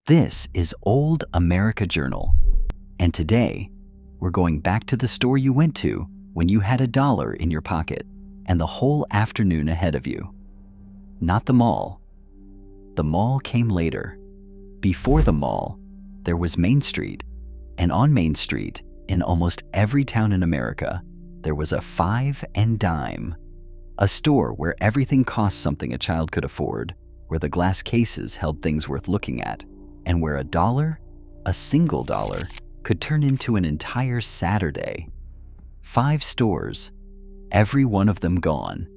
This is Old America Journal, and today we're going back to the store you went to when you had $1 in your pocket and the whole afternoon ahead of you. Not the mall. The mall came later. Before the mall, there was Main Street, and on Main Street, in almost every town in America, there was a 5 and dime, a store where everything cost something a child could afford, where the glass cases held things worth looking at, and where $1, a single dollar, could turn into an entire Saturday. 5 stores, every one of them gone.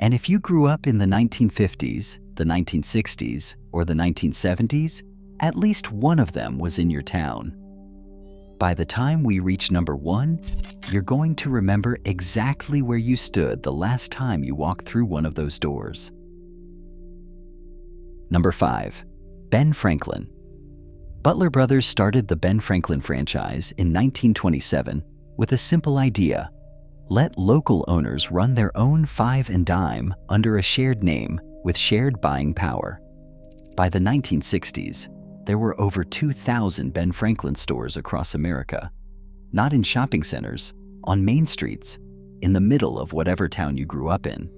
And if you grew up in the 1950s, the 1960s, or the 1970s, at least one of them was in your town. By the time we reach number 1, you're going to remember exactly where you stood the last time you walked through one of those doors. Number 5. Ben Franklin. Butler Brothers started the Ben Franklin franchise in 1927 with a simple idea: let local owners run their own 5 and dime under a shared name with shared buying power. By the 1960s, there were over 2,000 Ben Franklin stores across America, not in shopping centers, on main streets, in the middle of whatever town you grew up in.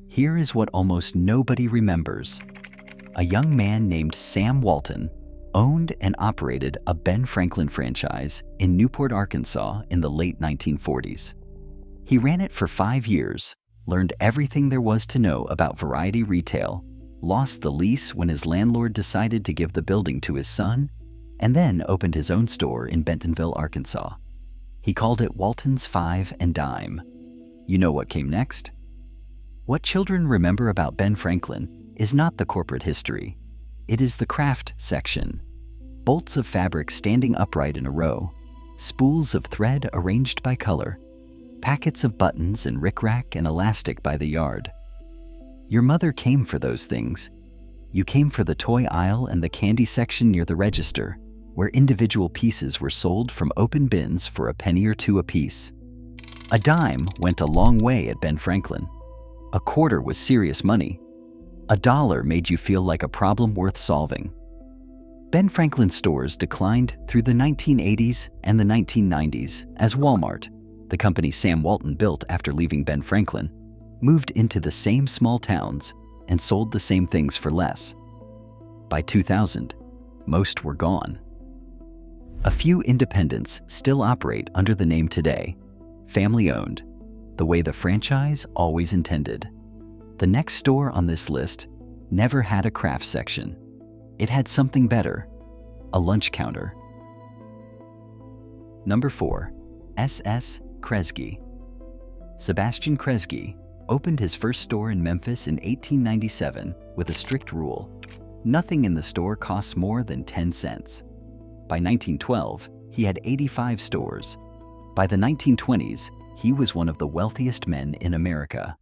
Here is what almost nobody remembers. A young man named Sam Walton owned and operated a Ben Franklin franchise in Newport, Arkansas in the late 1940s. He ran it for 5 years, learned everything there was to know about variety retail, lost the lease when his landlord decided to give the building to his son, and then opened his own store in Bentonville, Arkansas. He called it Walton's 5 and dime. You know what came next? What children remember about Ben Franklin is not the corporate history. It is the craft section. Bolts of fabric standing upright in a row, spools of thread arranged by color, packets of buttons and rickrack and elastic by the yard. Your mother came for those things. You came for the toy aisle and the candy section near the register, where individual pieces were sold from open bins for a penny or 2 apiece. A dime went a long way at Ben Franklin. A quarter was serious money. $1 made you feel like a problem worth solving. Ben Franklin stores declined through the 1980s and the 1990s as Walmart, the company Sam Walton built after leaving Ben Franklin, moved into the same small towns and sold the same things for less. By 2000, most were gone. A few independents still operate under the name today, family-owned, the way the franchise always intended. The next store on this list never had a craft section. It had something better, a lunch counter. Number 4. S.S. Kresge. Sebastian Kresge opened his first store in Memphis in 1897 with a strict rule: nothing in the store costs more than 10 cents. By 1912, he had 85 stores. By the 1920s, he was one of the wealthiest men in America.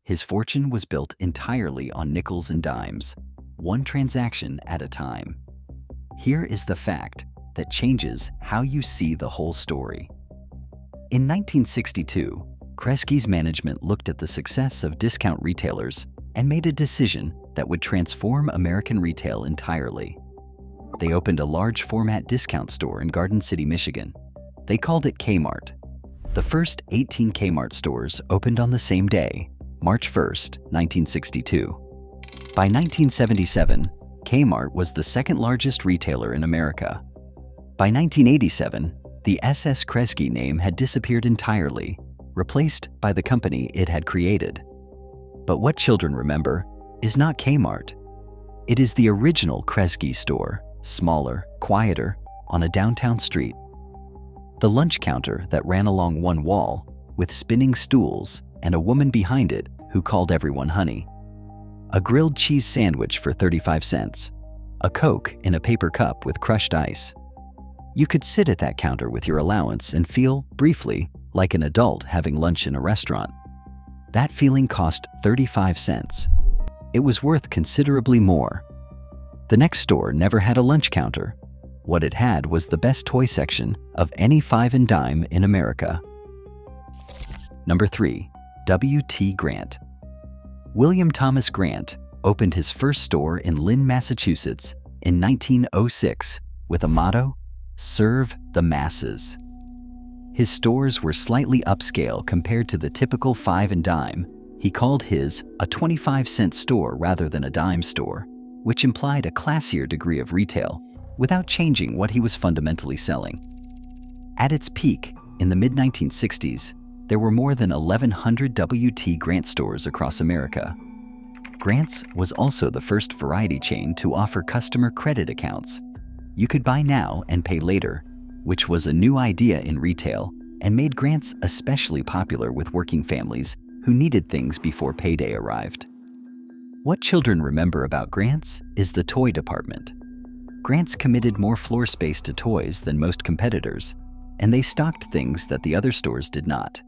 His fortune was built entirely on nickels and dimes, one transaction at a time. Here is the fact that changes how you see the whole story. In 1962, Kresge's management looked at the success of discount retailers and made a decision that would transform American retail entirely. They opened a large format discount store in Garden City, Michigan. They called it Kmart. The first 18 Kmart stores opened on the same day, March 1st, 1962. By 1977, Kmart was the second largest retailer in America. By 1987, the S.S. Kresge name had disappeared entirely, replaced by the company it had created. But what children remember is not Kmart. It is the original Kresge store, smaller, quieter, on a downtown street. The lunch counter that ran along one wall, with spinning stools and a woman behind it who called everyone honey. A grilled cheese sandwich for 35 cents. A Coke in a paper cup with crushed ice. You could sit at that counter with your allowance and feel, briefly, like an adult having lunch in a restaurant. That feeling cost 35 cents. It was worth considerably more. The next store never had a lunch counter. What it had was the best toy section of any 5 and dime in America. Number 3. W.T. Grant. William Thomas Grant opened his first store in Lynn, Massachusetts in 1906 with a motto, "Serve the masses." His stores were slightly upscale compared to the typical five and dime. He called his a 25-cent store rather than a dime store, which implied a classier degree of retail without changing what he was fundamentally selling. At its peak, in the mid-1960s, there were more than 1,100 W.T. Grant stores across America. Grant's was also the first variety chain to offer customer credit accounts. You could buy now and pay later, which was a new idea in retail and made Grant's especially popular with working families who needed things before payday arrived. What children remember about Grant's is the toy department. Grant's committed more floor space to toys than most competitors, and they stocked things that the other stores did not.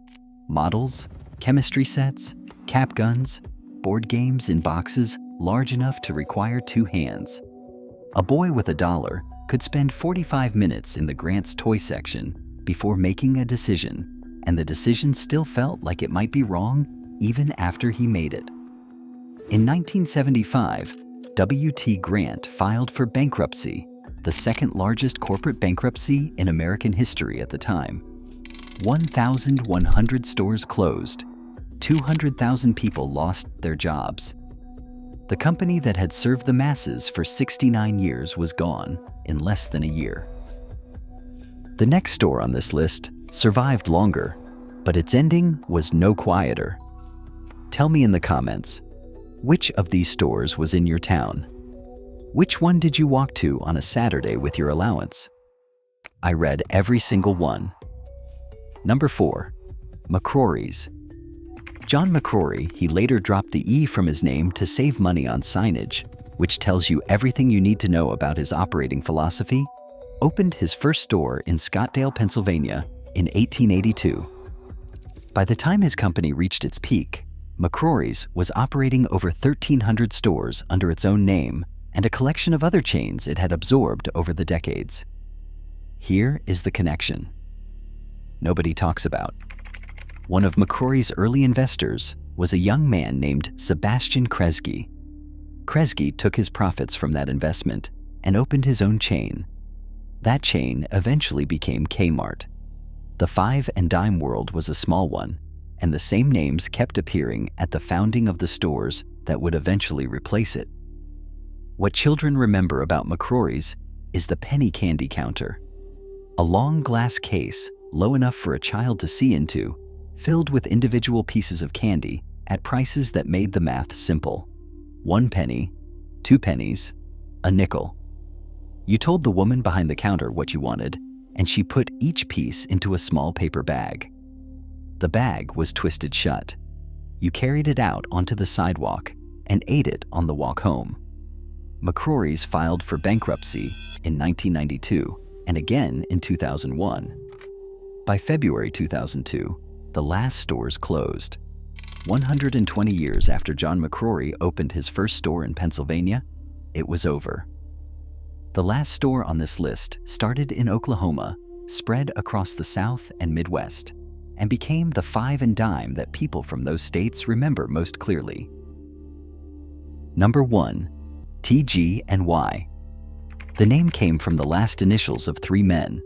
Models, chemistry sets, cap guns, board games in boxes large enough to require two hands. A boy with $1 could spend 45 minutes in the Grant's toy section before making a decision, and the decision still felt like it might be wrong even after he made it. In 1975, W.T. Grant filed for bankruptcy, the second largest corporate bankruptcy in American history at the time. 1,100 stores closed. 200,000 people lost their jobs. The company that had served the masses for 69 years was gone in less than a year. The next store on this list survived longer, but its ending was no quieter. Tell me in the comments, which of these stores was in your town? Which one did you walk to on a Saturday with your allowance? I read every single one. Number 4, McCrory's. John McCrory, he later dropped the E from his name to save money on signage, which tells you everything you need to know about his operating philosophy, opened his first store in Scottsdale, Pennsylvania in 1882. By the time his company reached its peak, McCrory's was operating over 1,300 stores under its own name and a collection of other chains it had absorbed over the decades. Here is the connection nobody talks about. One of McCrory's early investors was a young man named Sebastian Kresge. Kresge took his profits from that investment and opened his own chain. That chain eventually became Kmart. The five and dime world was a small one, and the same names kept appearing at the founding of the stores that would eventually replace it. What children remember about McCrory's is the penny candy counter. A long glass case, low enough for a child to see into, filled with individual pieces of candy at prices that made the math simple. 1 penny, 2 pennies, a nickel. You told the woman behind the counter what you wanted, and she put each piece into a small paper bag. The bag was twisted shut. You carried it out onto the sidewalk and ate it on the walk home. McCrory's filed for bankruptcy in 1992 and again in 2001. By February 2002, the last stores closed. 120 years after John McCrory opened his first store in Pennsylvania, it was over. The last store on this list started in Oklahoma, spread across the South and Midwest, and became the five and dime that people from those states remember most clearly. Number 1, TG&Y. The name came from the last initials of 3 men,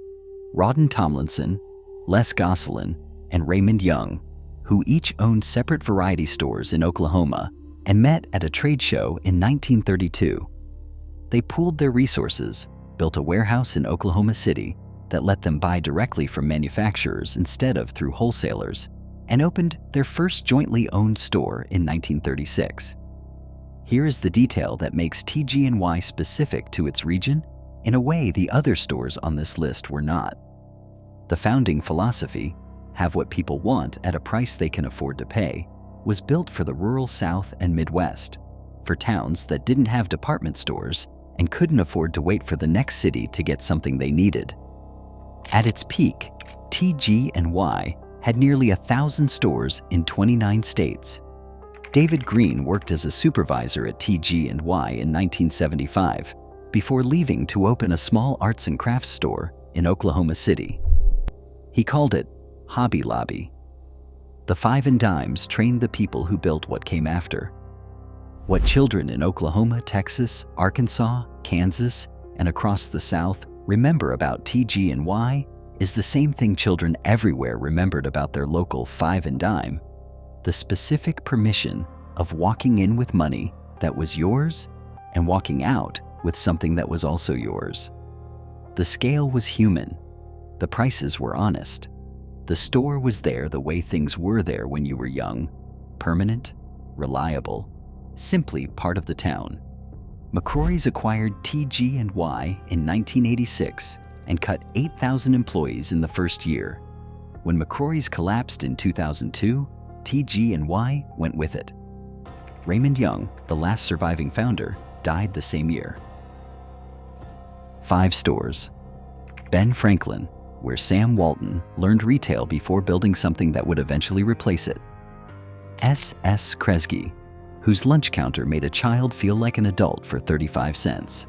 Rawdon Tomlinson, Les Gosselin, and Raymond Young, who each owned separate variety stores in Oklahoma and met at a trade show in 1932. They pooled their resources, built a warehouse in Oklahoma City that let them buy directly from manufacturers instead of through wholesalers, and opened their first jointly owned store in 1936. Here is the detail that makes TG&Y specific to its region in a way the other stores on this list were not. The founding philosophy, have what people want at a price they can afford to pay, was built for the rural South and Midwest, for towns that didn't have department stores and couldn't afford to wait for the next city to get something they needed. At its peak, TG&Y had nearly 1,000 stores in 29 states. David Green worked as a supervisor at TG&Y in 1975 before leaving to open a small arts and crafts store in Oklahoma City. He called it Hobby Lobby. The five and dimes trained the people who built what came after. What children in Oklahoma, Texas, Arkansas, Kansas, and across the South remember about TG&Y is the same thing children everywhere remembered about their local five and dime: the specific permission of walking in with money that was yours and walking out with something that was also yours. The scale was human. The prices were honest. The store was there the way things were there when you were young: permanent, reliable, simply part of the town. McCrory's acquired TG&Y in 1986 and cut 8,000 employees in the first year. When McCrory's collapsed in 2002, TG&Y went with it. Raymond Young, the last surviving founder, died the same year. 5 stores. Ben Franklin, where Sam Walton learned retail before building something that would eventually replace it. S.S. Kresge, whose lunch counter made a child feel like an adult for 35 cents.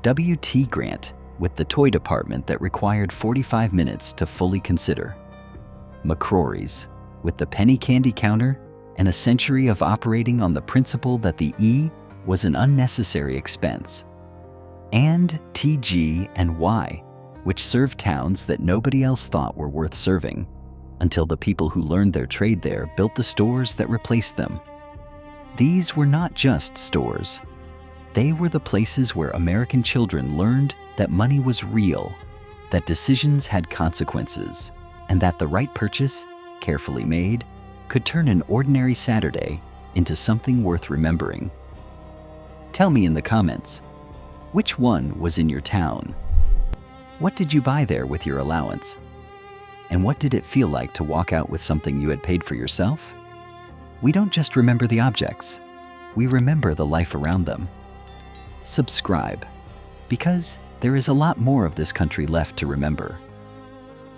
W.T. Grant, with the toy department that required 45 minutes to fully consider. McCrory's, with the penny candy counter and a century of operating on the principle that the E was an unnecessary expense. And TG&Y, which served towns that nobody else thought were worth serving, until the people who learned their trade there built the stores that replaced them. These were not just stores. They were the places where American children learned that money was real, that decisions had consequences, and that the right purchase, carefully made, could turn an ordinary Saturday into something worth remembering. Tell me in the comments, which one was in your town? What did you buy there with your allowance? And what did it feel like to walk out with something you had paid for yourself? We don't just remember the objects, we remember the life around them. Subscribe, because there is a lot more of this country left to remember.